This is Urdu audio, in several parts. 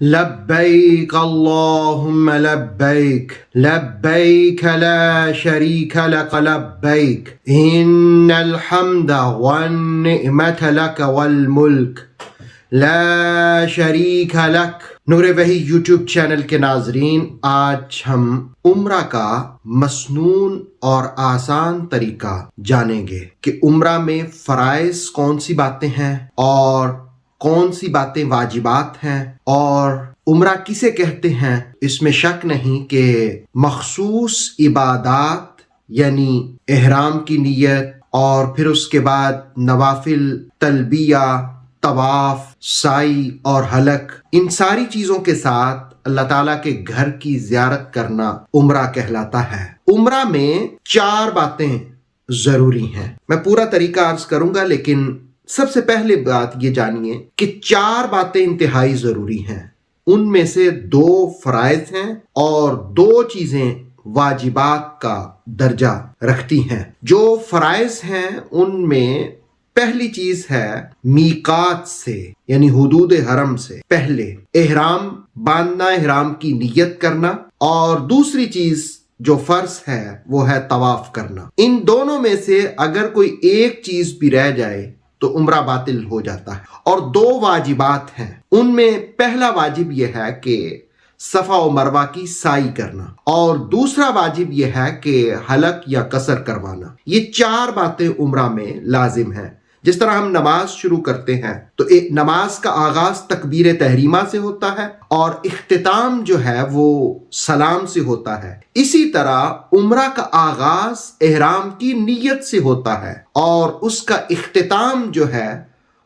لبیک اللہم لبیک لبیک لا شریک لک لبیک ان الحمد والنعمت لک والملک لا شریک لک۔ نور وحی یوٹیوب چینل کے ناظرین، آج ہم عمرہ کا مسنون اور آسان طریقہ جانیں گے کہ عمرہ میں فرائض کون سی باتیں ہیں اور کون سی باتیں واجبات ہیں، اور عمرہ کسے کہتے ہیں۔ اس میں شک نہیں کہ مخصوص عبادات یعنی احرام کی نیت اور پھر اس کے بعد نوافل، تلبیہ، طواف، سعی اور حلق، ان ساری چیزوں کے ساتھ اللہ تعالیٰ کے گھر کی زیارت کرنا عمرہ کہلاتا ہے۔ عمرہ میں 4 باتیں ضروری ہیں۔ میں پورا طریقہ عرض کروں گا، لیکن سب سے پہلے بات یہ جانیے کہ 4 باتیں انتہائی ضروری ہیں۔ ان میں سے 2 فرائض ہیں اور 2 چیزیں واجبات کا درجہ رکھتی ہیں۔ جو فرائض ہیں ان میں پہلی چیز ہے میقات سے، یعنی حدود حرم سے پہلے احرام باندھنا، احرام کی نیت کرنا، اور دوسری چیز جو فرض ہے وہ ہے طواف کرنا۔ ان دونوں میں سے اگر کوئی ایک چیز بھی رہ جائے تو عمرہ باطل ہو جاتا ہے۔ اور 2 واجبات ہیں، ان میں پہلا واجب یہ ہے کہ صفا و مروہ کی سعی کرنا، اور دوسرا واجب یہ ہے کہ حلق یا قصر کروانا۔ یہ 4 باتیں عمرہ میں لازم ہیں۔ جس طرح ہم نماز شروع کرتے ہیں تو نماز کا آغاز تکبیر تحریمہ سے ہوتا ہے اور اختتام جو ہے وہ سلام سے ہوتا ہے، اسی طرح عمرہ کا آغاز احرام کی نیت سے ہوتا ہے اور اس کا اختتام جو ہے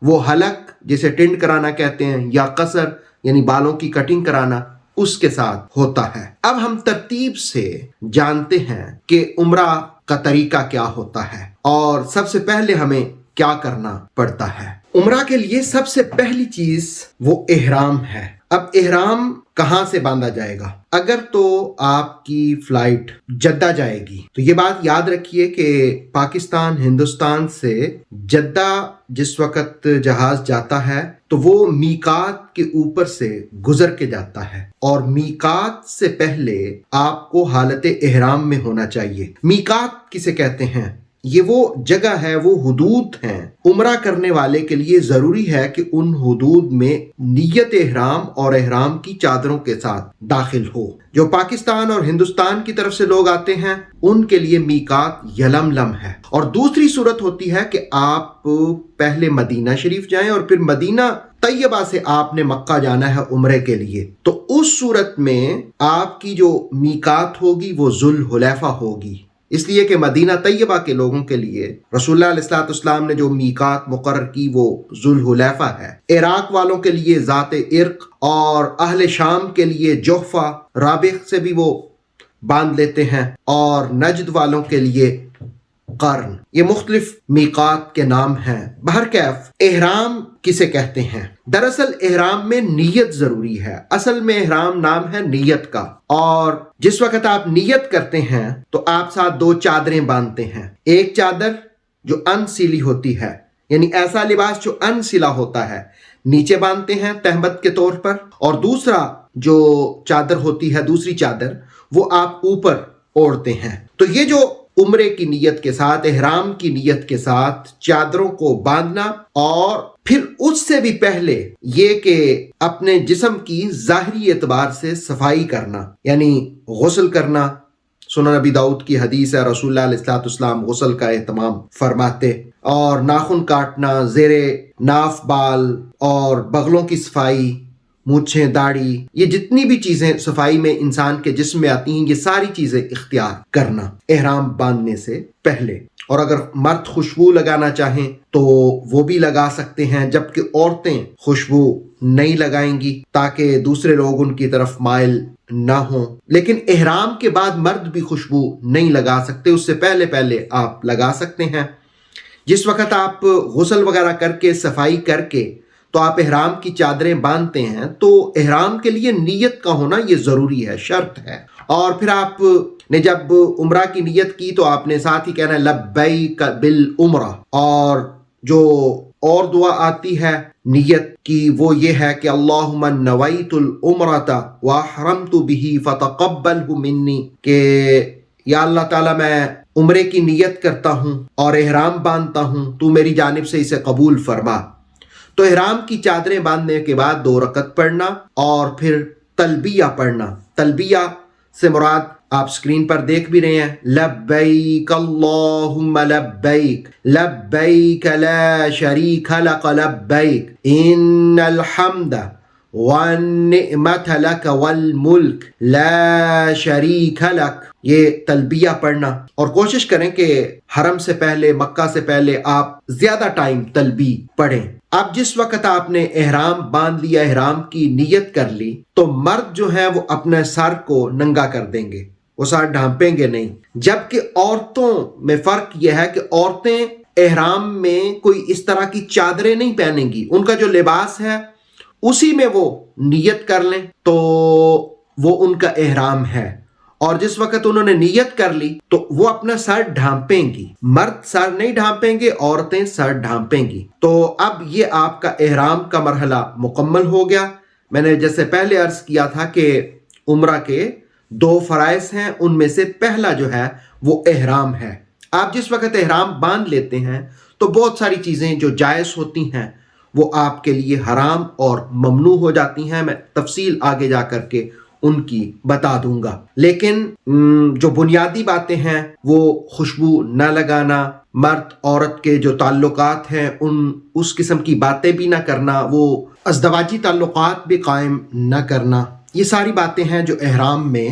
وہ حلق، جسے ٹنڈ کرانا کہتے ہیں، یا قصر یعنی بالوں کی کٹنگ کرانا، اس کے ساتھ ہوتا ہے۔ اب ہم ترتیب سے جانتے ہیں کہ عمرہ کا طریقہ کیا ہوتا ہے اور سب سے پہلے ہمیں کیا کرنا پڑتا ہے۔ عمرہ کے لیے سب سے پہلی چیز وہ احرام ہے۔ اب احرام کہاں سے باندھا جائے گا؟ اگر تو آپ کی فلائٹ جدہ جائے گی تو یہ بات یاد رکھیے کہ پاکستان، ہندوستان سے جدہ جس وقت جہاز جاتا ہے تو وہ میقات کے اوپر سے گزر کے جاتا ہے، اور میقات سے پہلے آپ کو حالت احرام میں ہونا چاہیے۔ میقات کسے کہتے ہیں؟ یہ وہ جگہ ہے، وہ حدود ہیں۔ عمرہ کرنے والے کے لیے ضروری ہے کہ ان حدود میں نیت احرام اور احرام کی چادروں کے ساتھ داخل ہو۔ جو پاکستان اور ہندوستان کی طرف سے لوگ آتے ہیں ان کے لیے میقات یلملم ہے۔ اور دوسری صورت ہوتی ہے کہ آپ پہلے مدینہ شریف جائیں اور پھر مدینہ طیبہ سے آپ نے مکہ جانا ہے عمرے کے لیے، تو اس صورت میں آپ کی جو میقات ہوگی وہ ذوالحلیفہ ہوگی، اس لیے کہ مدینہ طیبہ کے لوگوں کے لیے رسول اللہ علیہ الصلوۃ والسلام نے جو میقات مقرر کی وہ ذوالحلیفہ ہے۔ عراق والوں کے لیے ذات عرق اور اہل شام کے لیے جحفہ، رابغ سے بھی وہ باندھ لیتے ہیں، اور نجد والوں کے لیے قرن۔ یہ مختلف میقات کے نام ہیں۔ بہرکیف احرام کسے کہتے ہیں؟ دراصل احرام میں نیت ضروری ہے۔ اصل میں احرام نام ہے نیت کا، اور جس وقت آپ نیت کرتے ہیں تو آپ ساتھ 2 چادریں باندھتے ہیں۔ ایک چادر جو ان سلی ہوتی ہے، یعنی ایسا لباس جو ان سلا ہوتا ہے، نیچے باندھتے ہیں تہمت کے طور پر، اور دوسرا جو چادر ہوتی ہے، دوسری چادر، وہ آپ اوپر اوڑھتے ہیں۔ تو یہ جو عمرے کی نیت کے ساتھ، احرام کی نیت کے ساتھ چادروں کو باندھنا، اور پھر اس سے بھی پہلے یہ کہ اپنے جسم کی ظاہری اعتبار سے صفائی کرنا، یعنی غسل کرنا۔ سنن نبی داؤد کی حدیث ہے، رسول اللہ علیہ الصلوۃ والسلام غسل کا اہتمام فرماتے، اور ناخن کاٹنا، زیر ناف بال اور بغلوں کی صفائی، مونچھیں، داڑھی، یہ جتنی بھی چیزیں صفائی میں انسان کے جسم میں آتی ہیں، یہ ساری چیزیں اختیار کرنا احرام باندھنے سے پہلے۔ اور اگر مرد خوشبو لگانا چاہیں تو وہ بھی لگا سکتے ہیں، جبکہ عورتیں خوشبو نہیں لگائیں گی تاکہ دوسرے لوگ ان کی طرف مائل نہ ہوں۔ لیکن احرام کے بعد مرد بھی خوشبو نہیں لگا سکتے، اس سے پہلے آپ لگا سکتے ہیں۔ جس وقت آپ غسل وغیرہ کر کے، صفائی کر کے، تو آپ احرام کی چادریں باندھتے ہیں، تو احرام کے لیے نیت کا ہونا یہ ضروری ہے، شرط ہے۔ اور پھر آپ نے جب عمرہ کی نیت کی تو آپ نے ساتھ ہی کہنا ہے لبیک بالعمرہ، اور جو اور دعا آتی ہے نیت کی وہ یہ ہے کہ اللہم نویت العمرۃ واحرمت بہ فتقبلہ منی، کہ یا اللہ تعالیٰ میں عمرے کی نیت کرتا ہوں اور احرام باندھتا ہوں، تو میری جانب سے اسے قبول فرما۔ تو احرام کی چادریں باندھنے کے بعد 2 رکعت پڑھنا اور پھر تلبیہ پڑھنا۔ تلبیہ سے مراد آپ سکرین پر دیکھ بھی رہے ہیں، لبیک اللہم لبیک لبیک لا شریک لک لبیک ان الحمد والنعمت لک والملک لا شریک لک۔ یہ تلبیہ پڑھنا، اور کوشش کریں کہ حرم سے پہلے، مکہ سے پہلے آپ زیادہ ٹائم تلبیہ پڑھیں۔ اب جس وقت آپ نے احرام باندھ لیا، احرام کی نیت کر لی، تو مرد جو ہیں وہ اپنے سر کو ننگا کر دیں گے، وہ سر ڈھانپیں گے نہیں۔ جبکہ عورتوں میں فرق یہ ہے کہ عورتیں احرام میں کوئی اس طرح کی چادریں نہیں پہنیں گی، ان کا جو لباس ہے اسی میں وہ نیت کر لیں تو وہ ان کا احرام ہے، اور جس وقت انہوں نے نیت کر لی تو وہ اپنا سر ڈھانپیں گی۔ مرد سر نہیں ڈھانپیں گے، عورتیں سر ڈھانپیں گی۔ تو اب یہ آپ کا احرام کا مرحلہ مکمل ہو گیا۔ میں نے جیسے پہلے عرض کیا تھا کہ عمرہ کے 2 فرائض ہیں، ان میں سے پہلا جو ہے وہ احرام ہے۔ آپ جس وقت احرام باندھ لیتے ہیں تو بہت ساری چیزیں جو جائز ہوتی ہیں وہ آپ کے لیے حرام اور ممنوع ہو جاتی ہیں۔ میں تفصیل آگے جا کر کے ان کی بتا دوں گا، لیکن جو بنیادی باتیں ہیں وہ خوشبو نہ لگانا، مرد عورت کے جو تعلقات ہیں اس قسم کی باتیں بھی نہ کرنا، وہ ازدواجی تعلقات بھی قائم نہ کرنا، یہ ساری باتیں ہیں جو احرام میں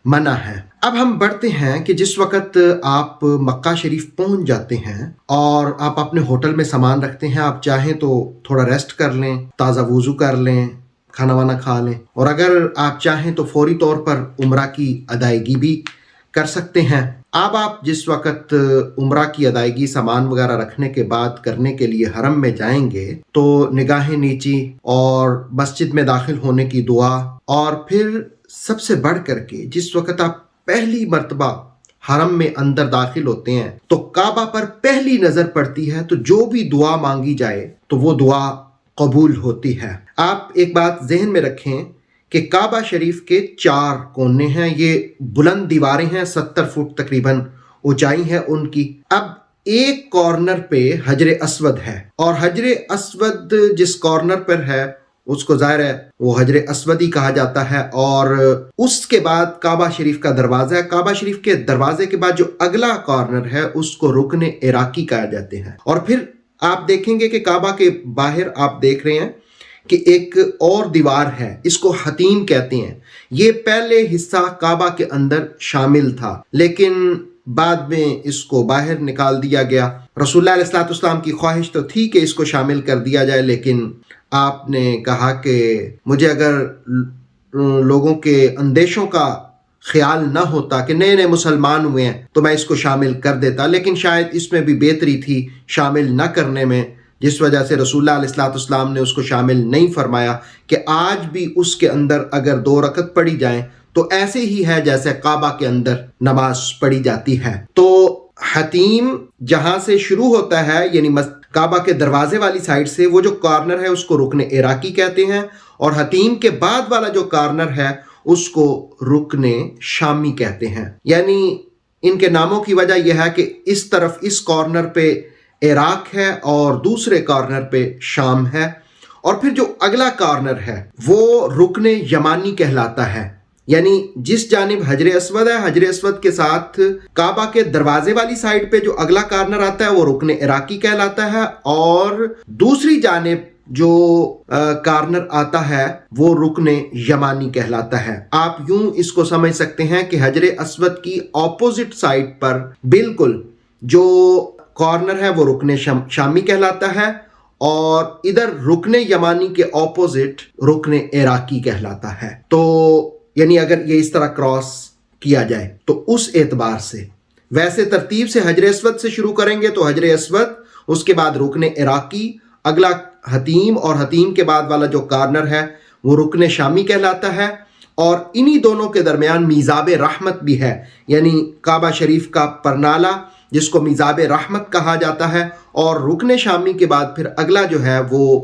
منع ہے۔ اب ہم بڑھتے ہیں کہ جس وقت آپ مکہ شریف پہنچ جاتے ہیں اور آپ اپنے ہوٹل میں سامان رکھتے ہیں، آپ چاہیں تو تھوڑا ریسٹ کر لیں، تازہ وضو کر لیں، کھانا وانا کھا لیں، اور اگر آپ چاہیں تو فوری طور پر عمرہ کی ادائیگی بھی کر سکتے ہیں۔ اب آپ جس وقت عمرہ کی ادائیگی سامان وغیرہ رکھنے کے بعد کرنے کے لیے حرم میں جائیں گے تو نگاہیں نیچی اور مسجد میں داخل ہونے کی دعا، اور پھر سب سے بڑھ کر کے جس وقت آپ پہلی مرتبہ حرم میں اندر داخل ہوتے ہیں تو کعبہ پر پہلی نظر پڑتی ہے تو جو بھی دعا مانگی جائے تو وہ دعا قبول ہوتی ہے۔ آپ ایک بات ذہن میں رکھیں کہ کعبہ شریف کے 4 کونے ہیں، یہ بلند دیواریں ہیں، 70 فٹ تقریباً اونچائی ہے ان کی۔ اب ایک کارنر پہ حجر اسود ہے، اور حجر اسود جس کارنر پر ہے اس کو ظاہر ہے وہ حجر اسود ہی کہا جاتا ہے، اور اس کے بعد کعبہ شریف کا دروازہ ہے۔ کعبہ شریف کے دروازے کے بعد جو اگلا کارنر ہے اس کو رکن عراقی کہا جاتے ہیں۔ اور پھر آپ دیکھیں گے کہ کعبہ کے باہر آپ دیکھ رہے ہیں کہ ایک اور دیوار ہے، اس کو حتیم کہتے ہیں۔ یہ پہلے حصہ کعبہ کے اندر شامل تھا، لیکن بعد میں اس کو باہر نکال دیا گیا۔ رسول اللہ علیہ السلام کی خواہش تو تھی کہ اس کو شامل کر دیا جائے، لیکن آپ نے کہا کہ مجھے اگر لوگوں کے اندیشوں کا خیال نہ ہوتا کہ نئے نئے مسلمان ہوئے ہیں تو میں اس کو شامل کر دیتا، لیکن شاید اس میں بھی بہتری تھی شامل نہ کرنے میں، جس وجہ سے رسول اللہ علیہ السلام نے اس کو شامل نہیں فرمایا کہ آج بھی اس کے اندر اگر 2 رکعت پڑھی جائیں تو ایسے ہی ہے جیسے کعبہ کے اندر نماز پڑھی جاتی ہے۔ تو حتیم جہاں سے شروع ہوتا ہے، یعنی کعبہ کے دروازے والی سائڈ سے وہ جو کارنر ہے اس کو رکن عراقی کہتے ہیں، اور حتیم کے بعد والا جو کارنر ہے اس کو رکن شامی کہتے ہیں۔ یعنی ان کے ناموں کی وجہ یہ ہے کہ اس طرف اس کارنر پہ عراق ہے اور دوسرے کارنر پہ شام ہے، اور پھر جو اگلا کارنر ہے وہ رکن یمانی کہلاتا ہے۔ یعنی جس جانب حجر اسود ہے، حجر اسود کے ساتھ کعبہ کے دروازے والی سائڈ پہ جو اگلا کارنر آتا ہے وہ رکن عراقی کہلاتا ہے، اور دوسری جانب جو کارنر آتا ہے وہ رکن یمانی کہلاتا ہے۔ آپ یوں اس کو سمجھ سکتے ہیں کہ حجر اسود کی اپوزٹ سائڈ پر بالکل جو کارنر ہے وہ رکن شامی کہلاتا ہے، اور ادھر رکن یمانی کے اپوزٹ رکن عراقی کہلاتا ہے۔ تو یعنی اگر یہ اس طرح کراس کیا جائے تو اس اعتبار سے، ویسے ترتیب سے حجر اسود سے شروع کریں گے تو حجر اسود، اس کے بعد رکن عراقی، اگلا حتیم، اور حتیم کے بعد والا جو کارنر ہے وہ رکن شامی کہلاتا ہے۔ اور انہی دونوں کے درمیان میزاب رحمت بھی ہے، یعنی کعبہ شریف کا پرنالہ جس کو میزاب رحمت کہا جاتا ہے، اور رکن شامی کے بعد پھر اگلا جو ہے وہ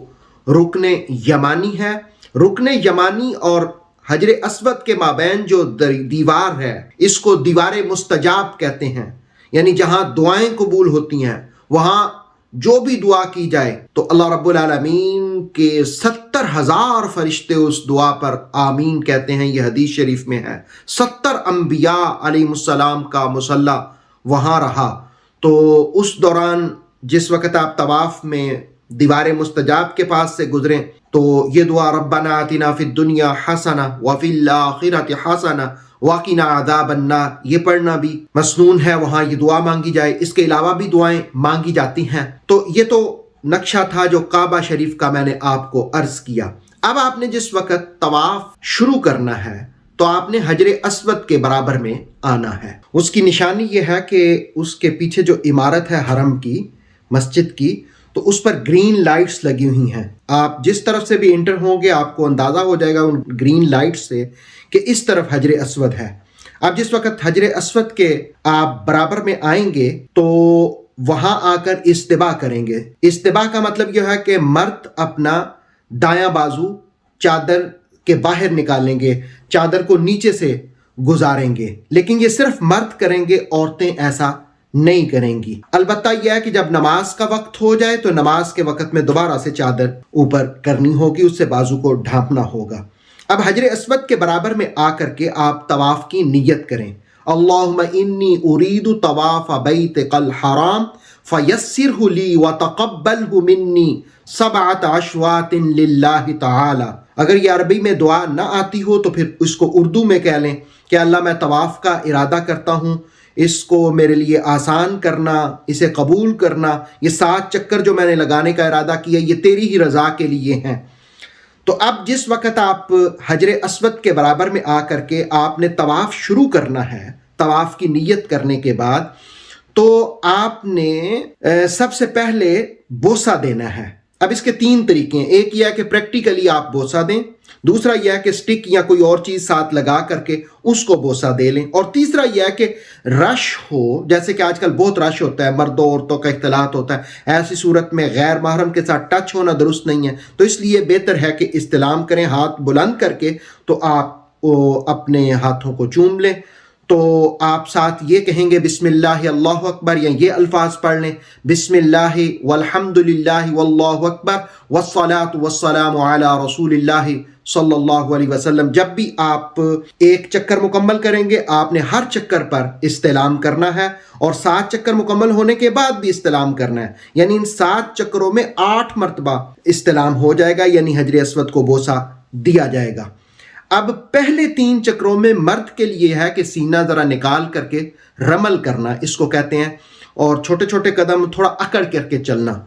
رکن یمانی ہے. رکن یمانی اور حجر اسود کے مابین جو دیوار ہے اس کو دیوار مستجاب کہتے ہیں. یعنی جہاں دعائیں قبول ہوتی ہیں وہاں جو بھی دعا کی جائے تو اللہ رب العالمین کے 70,000 فرشتے اس دعا پر آمین کہتے ہیں. یہ حدیث شریف میں ہے. 70 انبیاء علیہ السلام کا مصلی وہاں رہا. تو اس دوران جس وقت آپ طواف میں دیوار مستجاب کے پاس سے گزریں تو یہ دعا ربنا آتنا فی الدنیا حسنہ وفی الآخرۃ حسنہ وقنا عذاب النار یہ پڑھنا بھی مسنون ہے. وہاں یہ دعا مانگی جائے. اس کے علاوہ بھی دعائیں مانگی جاتی ہیں. تو یہ تو نقشہ تھا جو کعبہ شریف کا میں نے آپ کو عرض کیا. اب آپ نے جس وقت طواف شروع کرنا ہے تو آپ نے حجر اسود کے برابر میں آنا ہے. اس کی نشانی یہ ہے کہ اس کے پیچھے جو عمارت ہے حرم کی مسجد کی تو اس پر گرین لائٹس لگی ہوئی ہیں. آپ جس طرف سے بھی انٹر ہوں گے آپ کو اندازہ ہو جائے گا ان گرین لائٹس سے کہ اس طرف حجر اسود ہے. اب جس وقت حجر اسود کے آپ برابر میں آئیں گے تو وہاں آ کر استباء کریں گے. استباء کا مطلب یہ ہے کہ مرد اپنا دایاں بازو چادر کے باہر نکالیں گے, چادر کو نیچے سے گزاریں گے. لیکن یہ صرف مرد کریں گے, عورتیں ایسا نہیں کریں گی. البتہ یہ ہے کہ جب نماز کا وقت ہو جائے تو نماز کے وقت میں دوبارہ سے چادر اوپر کرنی ہوگی, اس سے بازو کو ڈھانپنا ہوگا. اب حجر اسود کے برابر میں آ کر کے آپ طواف کی نیت کریں. اللہم انی ارید طواف بیتک الحرام فیسرہ لی وتقبلہ منی 7 اشواط للہ تعالی. اگر یہ عربی میں دعا نہ آتی ہو تو پھر اس کو اردو میں کہہ لیں کہ اللہ میں طواف کا ارادہ کرتا ہوں, اس کو میرے لیے آسان کرنا, اسے قبول کرنا. یہ 7 چکر جو میں نے لگانے کا ارادہ کیا یہ تیری ہی رضا کے لیے ہیں. تو اب جس وقت آپ حجر اسود کے برابر میں آ کر کے آپ نے طواف شروع کرنا ہے, طواف کی نیت کرنے کے بعد تو آپ نے سب سے پہلے بوسہ دینا ہے. اب اس کے 3 طریقے ہیں. ایک یہ ہے کہ پریکٹیکلی آپ بوسہ دیں, دوسرا یہ ہے کہ سٹک یا کوئی اور چیز ساتھ لگا کر کے اس کو بوسہ دے لیں, اور تیسرا یہ ہے کہ رش ہو, جیسے کہ آج کل بہت رش ہوتا ہے, مردوں عورتوں کا اختلاط ہوتا ہے, ایسی صورت میں غیر محرم کے ساتھ ٹچ ہونا درست نہیں ہے. تو اس لیے بہتر ہے کہ استلام کریں ہاتھ بلند کر کے, تو آپ اپنے ہاتھوں کو چوم لیں. تو آپ ساتھ یہ کہیں گے بسم اللہ اللہ اکبر, یا یہ الفاظ پڑھ لیں بسم اللہ والحمد للہ واللہ اکبر والصلاۃ والسلام علی رسول اللہ صلی اللہ علیہ وسلم. جب بھی آپ ایک چکر مکمل کریں گے آپ نے ہر چکر پر استلام کرنا ہے, اور 7 چکر مکمل ہونے کے بعد بھی استلام کرنا ہے. یعنی ان 7 چکروں میں 8 مرتبہ استلام ہو جائے گا, یعنی حجر اسود کو بوسہ دیا جائے گا. اب پہلے 3 چکروں میں مرد کے لیے ہے کہ سینہ ذرا نکال کر کے رمل کرنا, اس کو کہتے ہیں, اور چھوٹے چھوٹے قدم تھوڑا اکڑ کر کے چلنا.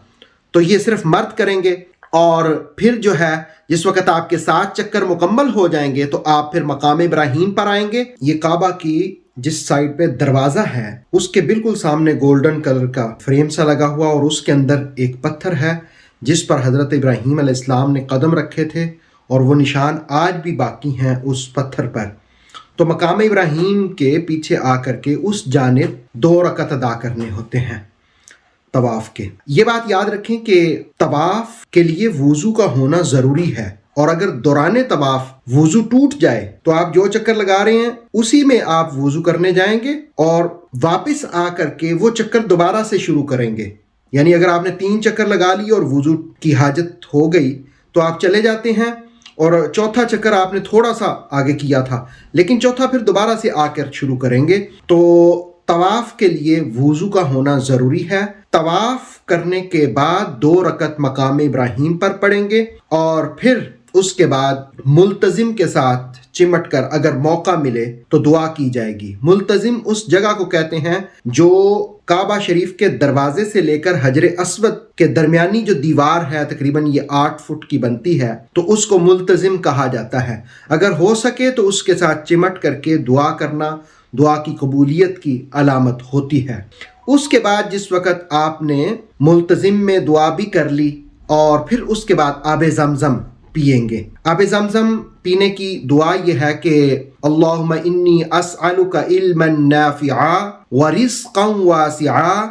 تو یہ صرف مرد کریں گے. اور پھر جو ہے جس وقت آپ کے 7 چکر مکمل ہو جائیں گے تو آپ پھر مقام ابراہیم پر آئیں گے. یہ کعبہ کی جس سائڈ پہ دروازہ ہے اس کے بالکل سامنے گولڈن کلر کا فریم سا لگا ہوا, اور اس کے اندر ایک پتھر ہے جس پر حضرت ابراہیم علیہ السلام نے قدم رکھے تھے, اور وہ نشان آج بھی باقی ہیں اس پتھر پر. تو مقام ابراہیم کے پیچھے آ کر کے اس جانب 2 رکعت ادا کرنے ہوتے ہیں طواف کے. یہ بات یاد رکھیں کہ طواف کے لیے وضو کا ہونا ضروری ہے, اور اگر دوران طواف وضو ٹوٹ جائے تو آپ جو چکر لگا رہے ہیں اسی میں آپ وضو کرنے جائیں گے, اور واپس آ کر کے وہ چکر دوبارہ سے شروع کریں گے. یعنی اگر آپ نے 3 چکر لگا لی اور وضو کی حاجت ہو گئی تو آپ چلے جاتے ہیں, اور چوتھا چکر آپ نے تھوڑا سا آگے کیا تھا لیکن چوتھا پھر دوبارہ سے آ کر شروع کریں گے. تو طواف کے لیے وضو کا ہونا ضروری ہے. طواف کرنے کے بعد 2 رکعت مقام ابراہیم پر پڑھیں گے, اور پھر اس کے بعد ملتزم کے ساتھ چمٹ کر اگر موقع ملے تو دعا کی جائے گی. ملتزم اس جگہ کو کہتے ہیں جو کعبہ شریف کے دروازے سے لے کر حجر اسود کے درمیانی جو دیوار ہے تقریباً یہ 8 فٹ کی بنتی ہے, تو اس کو ملتزم کہا جاتا ہے. اگر ہو سکے تو اس کے ساتھ چمٹ کر کے دعا کرنا دعا کی قبولیت کی علامت ہوتی ہے. اس کے بعد جس وقت آپ نے ملتزم میں دعا بھی کر لی اور پھر اس کے بعد آب زمزم پئیں گے. آب زمزم پینے کی دعا یہ ہے کہ اللہم انی اسألک علما نافعا ورزقا واسعا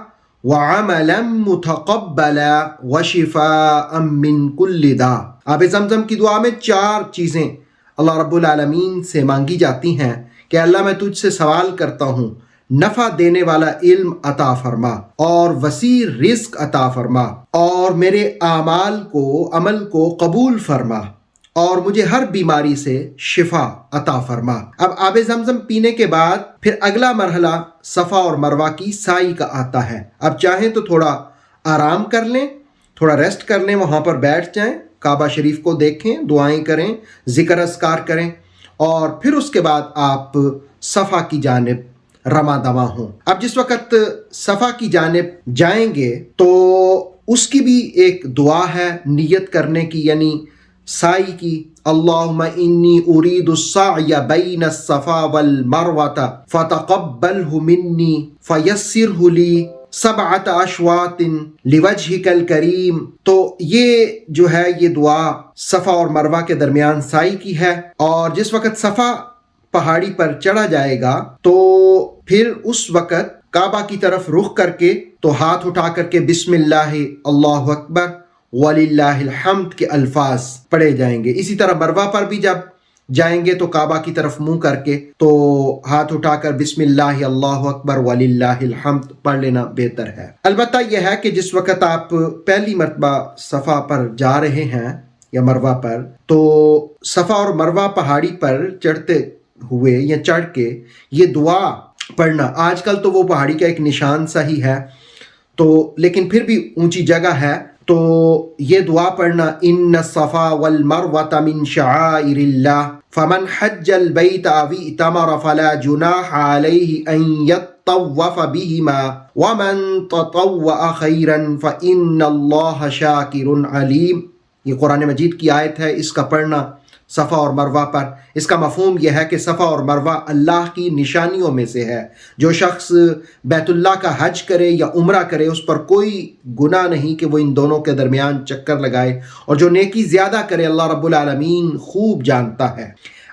وعملا متقبلا وشفاء من كل داء۔ آب زمزم کی دعا میں 4 چیزیں اللہ رب العالمین سے مانگی جاتی ہیں کہ اللہ میں تجھ سے سوال کرتا ہوں، نفع دینے والا علم عطا فرما اور وسیع رزق عطا فرما، اور میرے عمل کو قبول فرما، اور مجھے ہر بیماری سے شفا عطا فرما۔ اب آب زمزم پینے کے بعد پھر اگلا مرحلہ صفا اور مروہ کی سعی کا آتا ہے۔ اب چاہیں تو تھوڑا آرام کر لیں، تھوڑا ریسٹ کر لیں، وہاں پر بیٹھ جائیں، کعبہ شریف کو دیکھیں، دعائیں کریں، ذکر اذکار کریں، اور پھر اس کے بعد آپ صفا کی جانب رواں دواں ہوں۔ اب جس وقت صفا کی جانب جائیں گے تو اس کی بھی ایک دعا ہے نیت کرنے کی، یعنی سعی کی۔ اللہم انی ارید السعی بین الصفا والمروۃ فتقبلہ منی فیسرہ لی 7 اشواط لوجہک الکریم۔ تو یہ جو ہے یہ دعا صفا اور مروہ کے درمیان سعی کی ہے، اور جس وقت صفا پہاڑی پر چڑھا جائے گا تو پھر اس وقت کعبہ کی طرف رخ کر کے تو ہاتھ اٹھا کر کے بسم اللہ اللہ اکبر وَلِلَّهِ الْحَمْدِ کے الفاظ پڑھے جائیں گے۔ اسی طرح مروہ پر بھی جب جائیں گے تو کعبہ کی طرف منہ کر کے تو ہاتھ اٹھا کر بسم اللہ اللہ اکبر وَلِلَّهِ الْحَمْدِ پڑھ لینا بہتر ہے۔ البتہ یہ ہے کہ جس وقت آپ پہلی مرتبہ صفا پر جا رہے ہیں یا مروہ پر، تو صفا اور مروہ پہاڑی پر چڑھتے ہوئے یا چڑھ کے یہ دعا پڑھنا، آج کل تو وہ پہاڑی کا ایک نشان سا ہی ہے تو لیکن پھر بھی اونچی جگہ ہے، تو یہ دعا پڑھنا، ان الصفا والمروۃ من شعائر اللہ فمن حج البیت او اعتمر فلا جناح علیہ ان یطوف بہما ومن تطوع خیرا فان اللہ شاکر علیم۔ یہ قرآن مجید کی آیت ہے، اس کا پڑھنا صفا اور مروہ پر۔ اس کا مفہوم یہ ہے کہ صفا اور مروہ اللہ کی نشانیوں میں سے ہے۔ جو شخص بیت اللہ کا حج کرے یا عمرہ کرے اس پر کوئی گناہ نہیں کہ وہ ان دونوں کے درمیان چکر لگائے، اور جو نیکی زیادہ کرے اللہ رب العالمین خوب جانتا ہے۔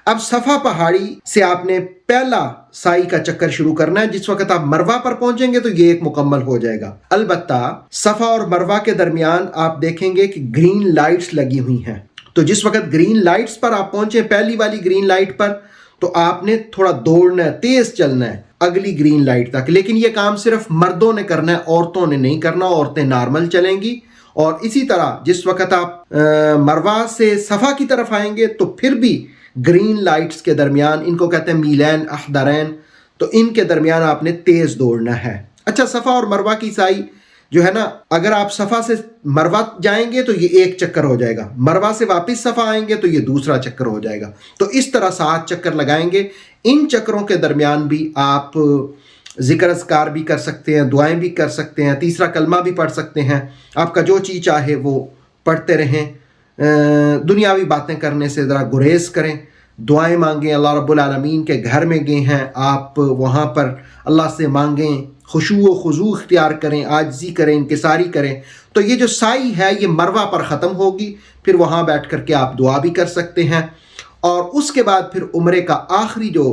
اب صفا پہاڑی سے آپ نے پہلا سائی کا چکر شروع کرنا ہے۔ جس وقت آپ مروہ پر پہنچیں گے تو یہ ایک مکمل ہو جائے گا۔ البتہ صفا اور مروہ کے درمیان آپ دیکھیں گے کہ گرین لائٹس لگی ہوئی ہیں، تو جس وقت گرین لائٹس پر آپ پہنچے، پہلی والی گرین لائٹ پر، تو آپ نے تھوڑا دوڑنا ہے، تیز چلنا ہے اگلی گرین لائٹ تک۔ لیکن یہ کام صرف مردوں نے کرنا ہے، عورتوں نے نہیں کرنا، عورتیں نارمل چلیں گی۔ اور اسی طرح جس وقت آپ مروہ سے صفا کی طرف آئیں گے تو پھر بھی گرین لائٹس کے درمیان، ان کو کہتے ہیں میلین احدرین، تو ان کے درمیان آپ نے تیز دوڑنا ہے۔ اچھا، صفا اور مروہ کی سعی جو ہے نا، اگر آپ صفا سے مروہ جائیں گے تو یہ ایک چکر ہو جائے گا، مروہ سے واپس صفا آئیں گے تو یہ دوسرا چکر ہو جائے گا، تو اس طرح 7 چکر لگائیں گے۔ ان چکروں کے درمیان بھی آپ ذکر اذکار بھی کر سکتے ہیں، دعائیں بھی کر سکتے ہیں، تیسرا کلمہ بھی پڑھ سکتے ہیں، آپ کا جو چیز چاہے وہ پڑھتے رہیں۔ دنیاوی باتیں کرنے سے ذرا گریز کریں، دعائیں مانگیں۔ اللہ رب العالمین کے گھر میں گئے ہیں آپ، وہاں پر اللہ سے مانگیں، خشوع و خضوع اختیار کریں، عاجزی کریں، انکساری کریں۔ تو یہ جو سائی ہے یہ مروہ پر ختم ہوگی، پھر وہاں بیٹھ کر کے آپ دعا بھی کر سکتے ہیں۔ اور اس کے بعد پھر عمرے کا آخری جو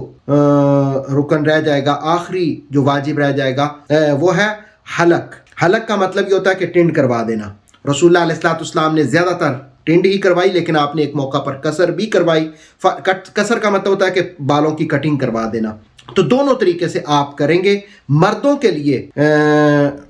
رکن رہ جائے گا، آخری جو واجب رہ جائے گا وہ ہے حلق۔ حلق کا مطلب یہ ہوتا ہے کہ ٹنڈ کروا دینا۔ رسول اللہ علیہ السلام نے زیادہ تر ٹنڈ ہی کروائی، لیکن آپ نے ایک موقع پر قصر بھی کروائی۔ قصر کا مطلب ہوتا ہے کہ بالوں کی کٹنگ کروا دینا۔ تو دونوں طریقے سے آپ کریں گے۔ مردوں کے لیے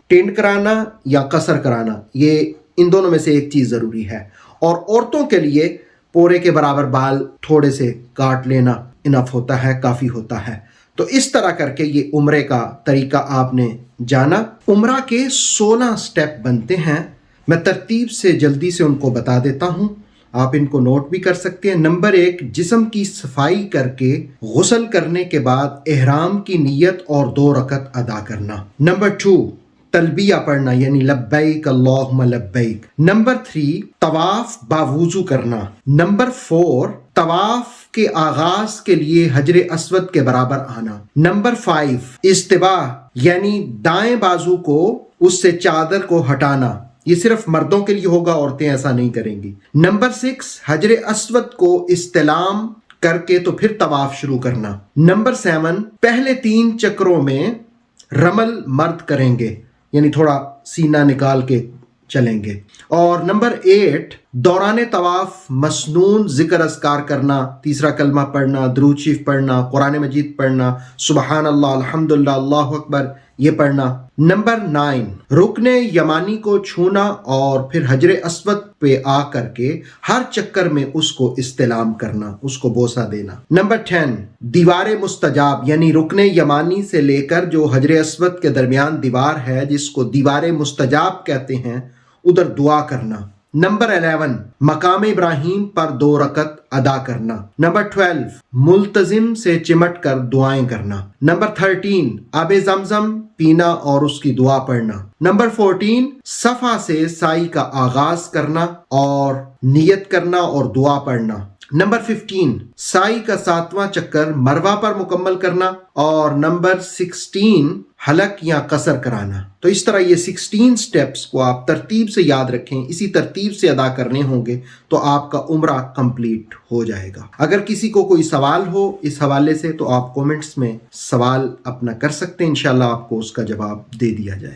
ٹنڈ کرانا یا قصر کرانا، یہ ان دونوں میں سے ایک چیز ضروری ہے، اور عورتوں کے لیے پورے کے برابر بال تھوڑے سے کاٹ لینا انف ہوتا ہے، کافی ہوتا ہے۔ تو اس طرح کر کے یہ عمرے کا طریقہ آپ نے جانا۔ عمرہ کے 16 سٹیپ بنتے ہیں، میں ترتیب سے جلدی سے ان کو بتا دیتا ہوں، آپ ان کو نوٹ بھی کر سکتے ہیں۔ نمبر 1، جسم کی صفائی کر کے غسل کرنے کے بعد احرام کی نیت اور 2 رکعت ادا کرنا۔ نمبر 2، تلبیہ پڑھنا، یعنی لبیک اللہم لبیک۔ نمبر 3، طواف باوضو کرنا۔ نمبر 4، طواف کے آغاز کے لیے حجر اسود کے برابر آنا۔ نمبر 5، استباح، یعنی دائیں بازو کو اس سے چادر کو ہٹانا، یہ صرف مردوں کے لیے ہوگا، عورتیں ایسا نہیں کریں گی۔ نمبر 6، حجر اسود کو استلام کر کے تو پھر طواف شروع کرنا۔ نمبر 7، پہلے 3 چکروں میں رمل مرد کریں گے، یعنی تھوڑا سینہ نکال کے چلیں گے. اور نمبر 8 دوران طواف مسنون ذکر اذکار کرنا، تیسرا کلمہ پڑھنا، درود شریف پڑھنا، قرآن مجید پڑھنا، سبحان اللہ، الحمدللہ، اللہ اکبر یہ پڑھنا. نمبر 9 رکن یمانی کو چھونا اور پھر حجر اسود پہ آ کر کے ہر چکر میں اس کو استلام کرنا، اس کو بوسہ دینا. نمبر 10 دیوار مستجاب، یعنی رکن یمانی سے لے کر جو حجر اسود کے درمیان دیوار ہے جس کو دیوار مستجاب کہتے ہیں، ادھر دعا کرنا. نمبر 11 مقام ابراہیم پر 2 رکعت ادا کرنا. نمبر 12 ملتزم سے چمٹ کر دعائیں کرنا. نمبر 13 آب زمزم پینا اور اس کی دعا پڑھنا. نمبر 14 صفا سے سائی کا آغاز کرنا اور نیت کرنا اور دعا پڑھنا. نمبر 15 سائی کا 7واں چکر مروہ پر مکمل کرنا. اور نمبر 16 حلق یا قصر کرانا. تو اس طرح یہ 16 سٹیپس کو آپ ترتیب سے یاد رکھیں، اسی ترتیب سے ادا کرنے ہوں گے تو آپ کا عمرہ کمپلیٹ ہو جائے گا. اگر کسی کو کوئی سوال ہو اس حوالے سے تو آپ کومنٹس میں سوال اپنا کر سکتے ہیں، انشاءاللہ آپ کو اس کا جواب دے دیا جائے.